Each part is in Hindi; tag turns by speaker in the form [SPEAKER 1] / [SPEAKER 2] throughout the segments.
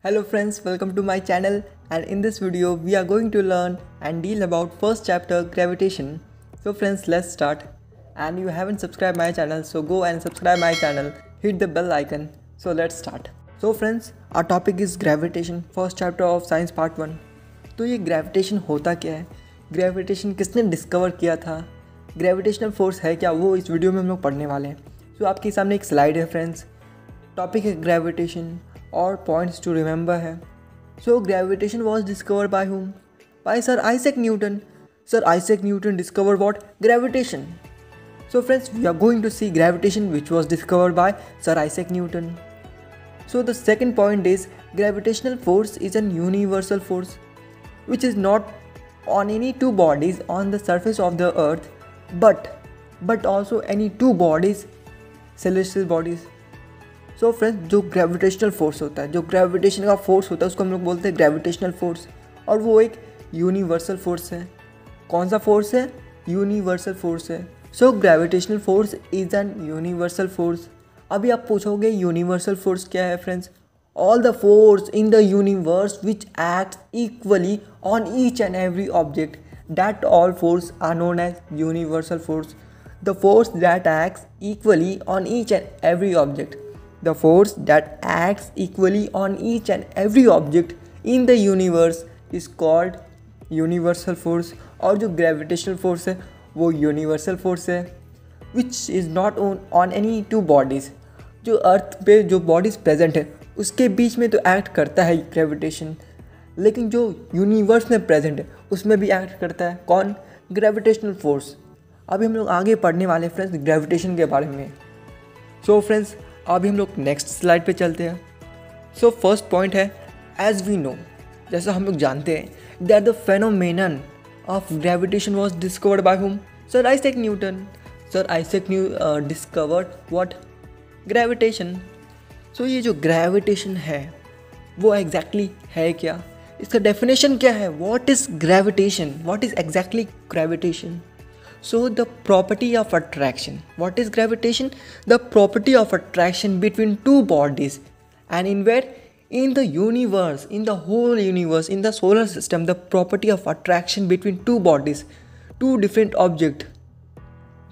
[SPEAKER 1] Hello friends, welcome to my channel, and in this video we are going to learn and deal about first chapter gravitation. So friends, let's start. And you haven't subscribed my channel, so go and subscribe my channel, hit the bell icon. So let's start. So friends, our topic is gravitation, first chapter of science part 1. तो ये ग्रेविटेशन होता क्या है, ग्रेविटेशन किसने डिस्कवर किया था, ग्रेविटेशनल फोर्स है क्या, वो इस वीडियो में हम लोग पढ़ने वाले हैं. तो आपके सामने एक स्लाइड है फ्रेंड्स, टॉपिक है ग्रेविटेशन और पॉइंट्स टू रिमेंबर है. So gravitation was discovered by whom, by sir Isaac Newton. Sir Isaac Newton discovered what, gravitation. So friends, we are going to see gravitation which was discovered by Sir Isaac Newton. So the second point is gravitational force is an universal force which is not on any two bodies on the surface of the earth but also any two bodies, celestial bodies. So friends, जो gravitational force होता है, जो gravitation का force होता है उसको हम लोग बोलते हैं gravitational force, और वो एक universal force है. कौन सा force है? Universal force है. So gravitational force is an universal force. अभी आप पूछोगे universal force क्या है friends? All the force in the universe which acts equally on each and every object, that all force are known as universal force. The force that acts equally on each and every object. The force that acts equally on each and every object in the universe is called universal force. और जो gravitational force है वो यूनिवर्सल फोर्स है which is not on any two bodies. जो अर्थ पे जो बॉडीज़ प्रेजेंट है उसके बीच में तो एक्ट करता है ग्रेविटेशन, लेकिन जो यूनिवर्स में प्रेजेंट है उसमें भी एक्ट करता है कौन? Gravitational force. अभी हम लोग आगे पढ़ने वाले हैं फ्रेंड्स ग्रेविटेशन के बारे में. सो फ्रेंड्स, अभी हम लोग नेक्स्ट स्लाइड पे चलते हैं. सो फर्स्ट पॉइंट है, एज वी नो, जैसा हम लोग जानते हैं that the phenomenon of gravitation was discovered by whom? Sir Isaac Newton. Sir Isaac Newton discovered what? Gravitation. So ये जो gravitation है वो exactly है क्या, इसका definition क्या है? What is gravitation? What is exactly gravitation? So the property of attraction. What is gravitation? The property of attraction between two bodies, and in where? In the universe, in the whole universe, in the solar system, the property of attraction between two bodies, two different objects,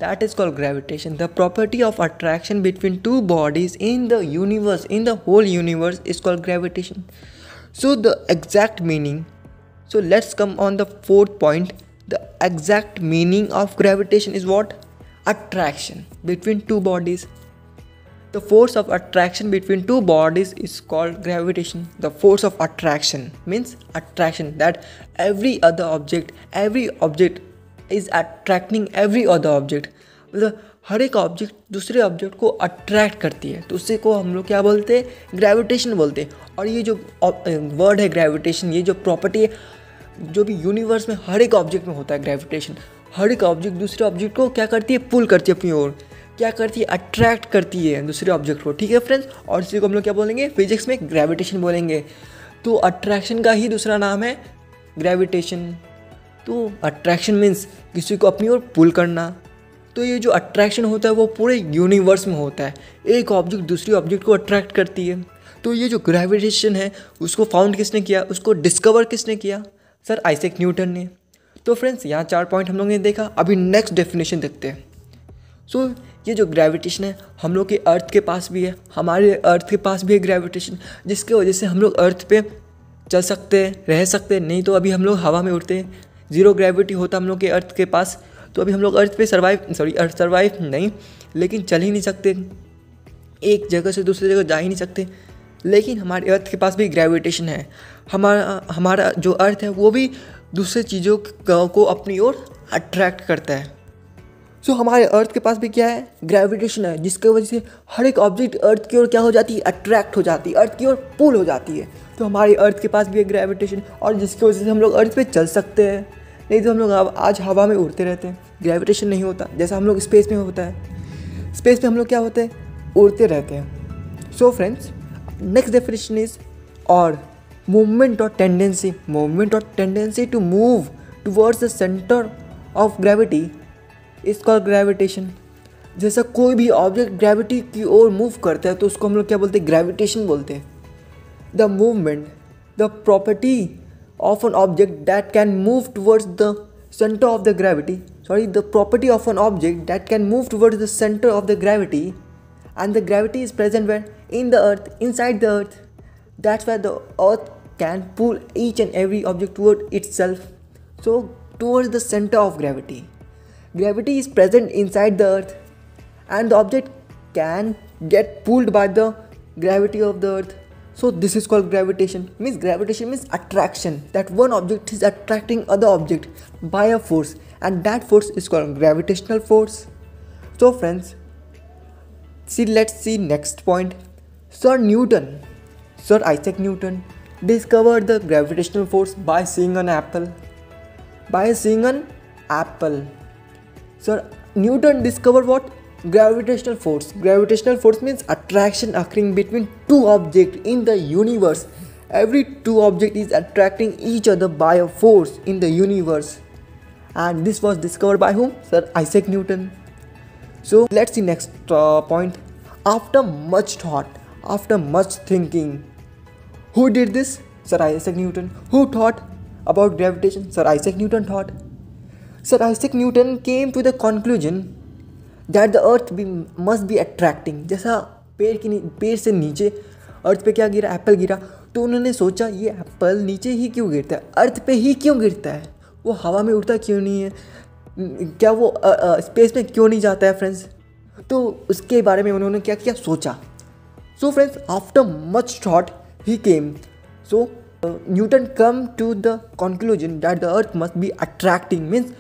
[SPEAKER 1] that is called gravitation. The property of attraction between two bodies in the universe, in the whole universe, is called gravitation. So the exact meaning, so let's come on the fourth point. The exact meaning of gravitation is what? Attraction between two bodies. The force of attraction between two bodies is called gravitation. The force of attraction means attraction, that every object is attracting every other object. मतलब हर एक ऑब्जेक्ट दूसरे ऑब्जेक्ट को अट्रैक्ट करती है, तो उससे को हम लोग क्या बोलते हैं? ग्रेविटेशन बोलते हैं. और ये जो वर्ड है ग्रेविटेशन, ये जो प्रॉपर्टी है जो भी यूनिवर्स में हर एक ऑब्जेक्ट में होता है ग्रेविटेशन. हर एक ऑब्जेक्ट दूसरे ऑब्जेक्ट को क्या करती है? पुल करती है अपनी ओर. क्या करती है? अट्रैक्ट करती है दूसरे ऑब्जेक्ट को. ठीक है फ्रेंड्स, और इसी को हम लोग क्या बोलेंगे? फिजिक्स में ग्रेविटेशन बोलेंगे. तो अट्रैक्शन का ही दूसरा नाम है ग्रेविटेशन. तो अट्रैक्शन मीन्स किसी को अपनी ओर पुल करना. तो ये जो अट्रैक्शन होता है वो पूरे यूनिवर्स में होता है. एक ऑब्जेक्ट दूसरी ऑब्जेक्ट को अट्रैक्ट करती है. तो ये जो ग्रेविटेशन है उसको फाउंड किसने किया, उसको डिस्कवर किसने किया? सर आइजैक न्यूटन ने. तो फ्रेंड्स, यहाँ 4 पॉइंट हम लोग ने देखा. अभी नेक्स्ट डेफिनेशन देखते हैं. सो ये जो ग्रेविटेशन है हम लोग के अर्थ के पास भी है, हमारे अर्थ के पास भी है ग्रेविटेशन, जिसके वजह से हम लोग अर्थ पे चल सकते हैं, रह सकते हैं. नहीं तो अभी हम लोग हवा में उड़ते हैं, ज़ीरो ग्रेविटी होता हम लोग के अर्थ के पास, तो अभी हम लोग अर्थ पे सर्वाइव नहीं, लेकिन चल ही नहीं सकते, एक जगह से दूसरी जगह जा ही नहीं सकते. लेकिन हमारे अर्थ के पास भी ग्रेविटेशन है. हमारा जो अर्थ है वो भी दूसरे चीज़ों को अपनी ओर अट्रैक्ट करता है. सो हमारे अर्थ के पास भी क्या है? ग्रेविटेशन है, जिसकी वजह से हर एक ऑब्जेक्ट अर्थ की ओर क्या हो जाती है? अट्रैक्ट हो जाती है, अर्थ की ओर पुल हो जाती है. तो हमारे अर्थ के पास भी है ग्रेविटेशन, और जिसकी वजह से हम लोग अर्थ पे चल सकते हैं. नहीं तो हम लोग आज हवा में उड़ते रहते हैं, ग्रेविटेशन नहीं होता. जैसा हम लोग स्पेस में होता है, स्पेस में हम लोग क्या होते हैं? उड़ते रहते हैं. So friends, next definition is और मूवमेंट और tendency to move towards the centre of gravity is called gravitation. जैसा कोई भी ऑब्जेक्ट ग्रेविटी की ओर मूव करता है तो उसको हम लोग क्या बोलते हैं? ग्रेविटेशन बोलते हैं. the movement, the property of an object that can move towards the center of the gravity. The property of an object that can move towards the center of the gravity, and the gravity is present where? In the earth, inside the earth. That's why the earth can pull each and every object toward itself. So towards the center of gravity. Gravity is present inside the earth, and the object can get pulled by the gravity of the earth. So this is called gravitation. Gravitation means attraction, that one object is attracting other object by a force, and that force is called gravitational force. So friends, let's see next point. Sir Isaac Newton discovered the gravitational force by seeing an apple. Sir Newton discovered what? Gravitational force. Gravitational force means attraction occurring between two objects in the universe. Every two objects is attracting each other by a force in the universe. And this was discovered by whom? Sir Isaac Newton. So let's see next point. After much thought, after much thinking, who did this? Sir Isaac Newton. Who thought about gravitation? Sir Isaac Newton thought. Sir Isaac Newton came to the conclusion that the earth must be attracting. जैसा पेड़ से नीचे अर्थ पे क्या गिरा? एप्पल गिरा. तो उन्होंने सोचा ये एप्पल नीचे ही क्यों गिरता है, अर्थ पे ही क्यों गिरता है, वो हवा में उड़ता क्यों नहीं है, क्या वो स्पेस में क्यों नहीं जाता है फ्रेंड्स. तो उसके बारे में उन्होंने क्या किया, सोचा. So friends, after much thought he came. So Newton come to the conclusion that the earth must be attracting, means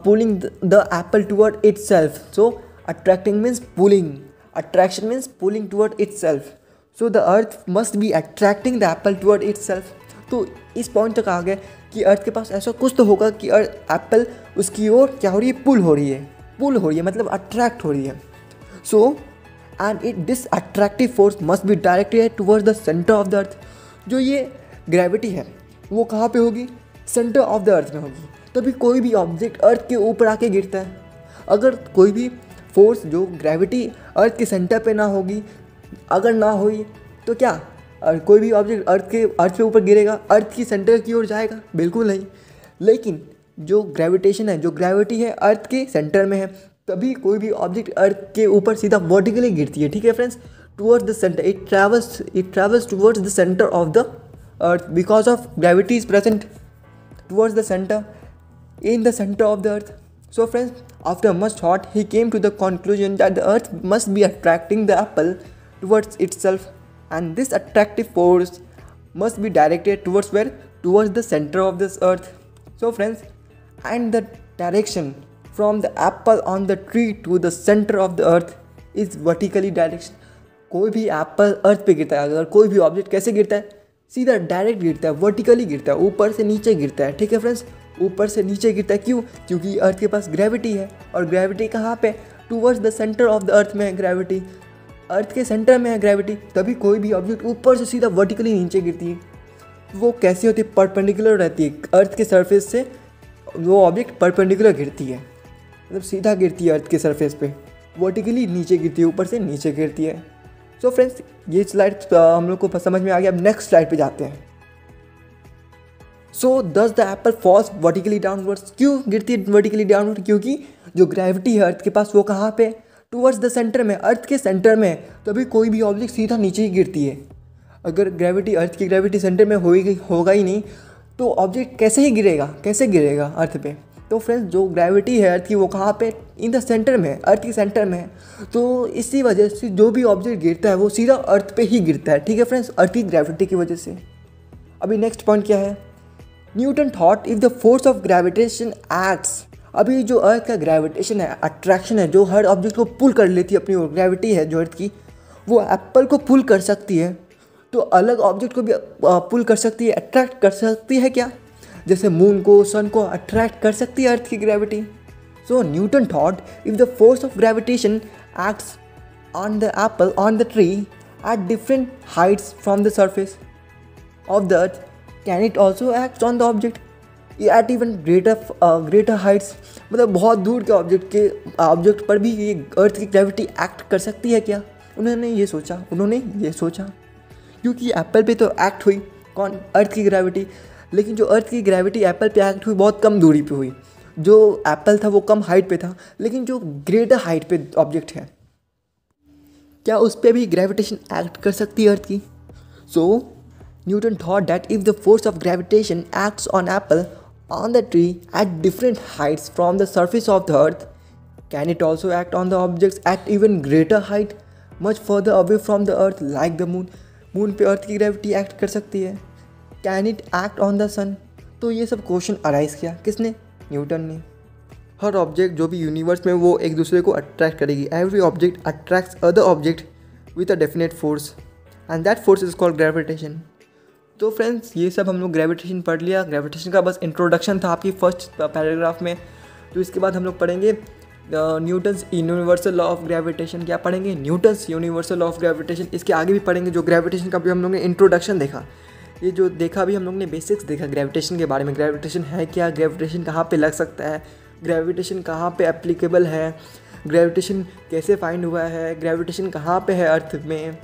[SPEAKER 1] pulling the apple toward itself. So attracting means pulling, attraction means pulling toward itself. So the earth must be attracting the apple toward itself. तो इस पॉइंट तक आ गए कि अर्थ के पास ऐसा कुछ तो होगा कि एप्पल उसकी ओर क्या हो रही है, पुल हो रही है, मतलब अट्रैक्ट हो रही है. So and this attractive force must be directed towards the centre of the अर्थ. जो ये ग्रेविटी है वो कहाँ पे होगी? सेंटर ऑफ द अर्थ में होगी. तभी कोई भी ऑब्जेक्ट अर्थ के ऊपर आके गिरता है. अगर कोई भी फोर्स जो ग्रेविटी अर्थ के सेंटर पे ना होगी, अगर ना हुई तो क्या कोई भी ऑब्जेक्ट अर्थ के ऊपर गिरेगा, अर्थ की सेंटर की ओर जाएगा? बिल्कुल नहीं. लेकिन जो ग्रेविटेशन है, जो ग्रेविटी है अर्थ के सेंटर में है, तभी कोई भी ऑब्जेक्ट अर्थ के ऊपर सीधा वर्टिकली गिरती है. ठीक है friends, towards the centre, it travels towards the centre of the earth because of gravity is present towards the centre, in the center of the earth. So friends, after much thought he came to the conclusion that the earth must be attracting the apple towards itself, and this attractive force must be directed towards where? Towards the center of this earth. So friends, and the direction from the apple on the tree to the center of the earth is vertically direction. कोई भी एप्पल अर्थ पे गिरता है, अगर कोई भी ऑब्जेक्ट कैसे गिरता है? सीधा डायरेक्ट गिरता है, वर्टिकली गिरता है, ऊपर से नीचे गिरता है. ठीक है फ्रेंड्स, ऊपर से नीचे गिरता है. क्यों? क्योंकि अर्थ के पास ग्रेविटी है, और ग्रेविटी कहाँ पे? Towards the centre of the अर्थ में है ग्रेविटी, अर्थ के सेंटर में है ग्रेविटी. तभी कोई भी ऑब्जेक्ट ऊपर से सीधा वर्टिकली नीचे गिरती है. वो कैसी होती है? परपेंडिकुलर रहती है अर्थ के सरफेस से. वो ऑब्जेक्ट परपेंडिकुलर गिरती है, मतलब सीधा गिरती है अर्थ के सरफेस पे, वर्टिकली नीचे गिरती है, ऊपर से नीचे गिरती है. सो फ्रेंड्स, ये स्लाइड हम लोग को समझ में आ गया. अब नेक्स्ट स्लाइड पे जाते हैं. So this the apple falls vertically downwards. क्यों गिरती है वर्टिकली डाउनवर्ड? क्योंकि जो ग्रेविटी है अर्थ के पास वो कहाँ पे? टुवर्ड्स द सेंटर में, अर्थ के सेंटर में. तभी कोई भी ऑब्जेक्ट सीधा नीचे ही गिरती है. अगर ग्रेविटी, अर्थ की ग्रेविटी सेंटर में होगा ही नहीं तो ऑब्जेक्ट कैसे गिरेगा अर्थ पे? तो फ्रेंड्स, जो ग्रेविटी है अर्थ की वो कहाँ पे? इन द सेंटर में, अर्थ के सेंटर में है. तो इसी वजह से जो भी ऑब्जेक्ट गिरता है वो सीधा अर्थ पे ही गिरता है. ठीक है फ्रेंड्स, अर्थ की ग्रेविटी की वजह से. अभी नेक्स्ट पॉइंट क्या है? Newton thought if the force of gravitation acts. अभी जो अर्थ का ग्रेविटेशन है, अट्रैक्शन है, जो हर ऑब्जेक्ट को पुल कर लेती है अपनी ओर, ग्रेविटी है जो अर्थ की, वो एप्पल को पुल कर सकती है, तो अलग ऑब्जेक्ट को भी पुल कर सकती है, अट्रैक्ट कर सकती है क्या? जैसे मून को, सन को अट्रैक्ट कर सकती है अर्थ की gravity. So Newton thought if the force of gravitation acts on the Apple on the tree at different heights from the surface of the earth, can it also act on the object at even greater Heights. मतलब बहुत दूर के ऑब्जेक्ट पर भी ये अर्थ की ग्रेविटी एक्ट कर सकती है क्या? उन्होंने ये सोचा क्योंकि एप्पल पे तो एक्ट हुई कौन, अर्थ की ग्रेविटी, लेकिन जो अर्थ की ग्रेविटी एप्पल पे एक्ट हुई बहुत कम दूरी पे हुई। जो एप्पल था वो कम हाइट पे था, लेकिन जो ग्रेटर हाइट पे ऑब्जेक्ट है, क्या उस पर भी ग्रेविटेशन एक्ट कर सकती है अर्थ की? So Newton thought that if the force of gravitation acts on apple on the tree at different heights from the surface of the earth, can it also act on the objects at even greater height much further away from the earth like the moon? Moon पे अर्थ की ग्रेविटी एक्ट कर सकती है। Can it act on the sun? तो ये सब क्वेश्चन अराइज किया किसने? न्यूटन ने। हर ऑब्जेक्ट जो भी यूनिवर्स में वो एक दूसरे को अट्रैक्ट करेगी। Every object attracts other object with a definite force and that force is called gravitation. तो फ्रेंड्स ये सब हम लोग ग्रेविटेशन पढ़ लिया। ग्रेविटेशन का बस इंट्रोडक्शन था आपकी फर्स्ट पैराग्राफ में। तो इसके बाद हम लोग पढ़ेंगे Newton's universal law of gravitation. क्या पढ़ेंगे? Newton's universal law of gravitation. इसके आगे भी पढ़ेंगे जो ग्रेविटेशन का भी हम लोग ने इंट्रोडक्शन देखा, ये जो देखा भी हम लोग ने बेसिक्स देखा ग्रेविटेशन के बारे में। ग्रेविटेशन है क्या, ग्रेविटेशन कहाँ पे लग सकता है, ग्रेविटेशन कहाँ पे एप्लीकेबल है, ग्रेविटेशन कैसे फाइंड हुआ है, ग्रेविटेशन कहाँ पे है अर्थ में।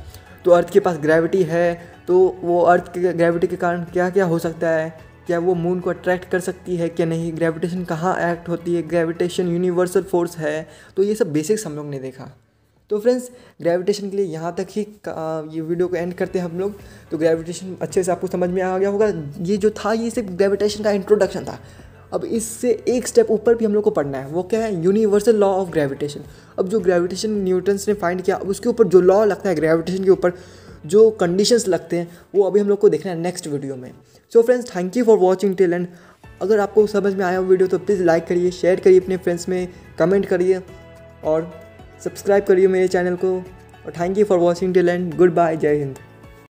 [SPEAKER 1] तो अर्थ के पास ग्रेविटी है तो वो अर्थ के ग्रेविटी के कारण क्या क्या हो सकता है, क्या वो मून को अट्रैक्ट कर सकती है क्या नहीं, ग्रेविटेशन कहाँ एक्ट होती है, ग्रेविटेशन यूनिवर्सल फोर्स है। तो ये सब बेसिक्स हम लोग ने देखा। तो फ्रेंड्स ग्रेविटेशन के लिए यहाँ तक ही ये वीडियो को एंड करते हैं हम लोग। तो ग्रेविटेशन अच्छे से आपको समझ में आ गया होगा। ये जो था ये सिर्फ ग्रेविटेशन का इंट्रोडक्शन था। अब इससे एक स्टेप ऊपर भी हम लोग को पढ़ना है, वो क्या है? Universal law of gravitation. अब जो ग्रेविटेशन न्यूटन्स ने फाइंड किया, अब उसके ऊपर जो लॉ लगता है ग्रेविटेशन के ऊपर, जो कंडीशंस लगते हैं, वो अभी हम लोग को देखना है नेक्स्ट वीडियो में। So friends thank you for watching till and. अगर आपको समझ में आया वीडियो तो प्लीज़ लाइक करिए, शेयर करिए अपने फ्रेंड्स में, कमेंट करिए और सब्सक्राइब करिए मेरे चैनल को। और thank you for watching till end. Good bye, जय हिंद।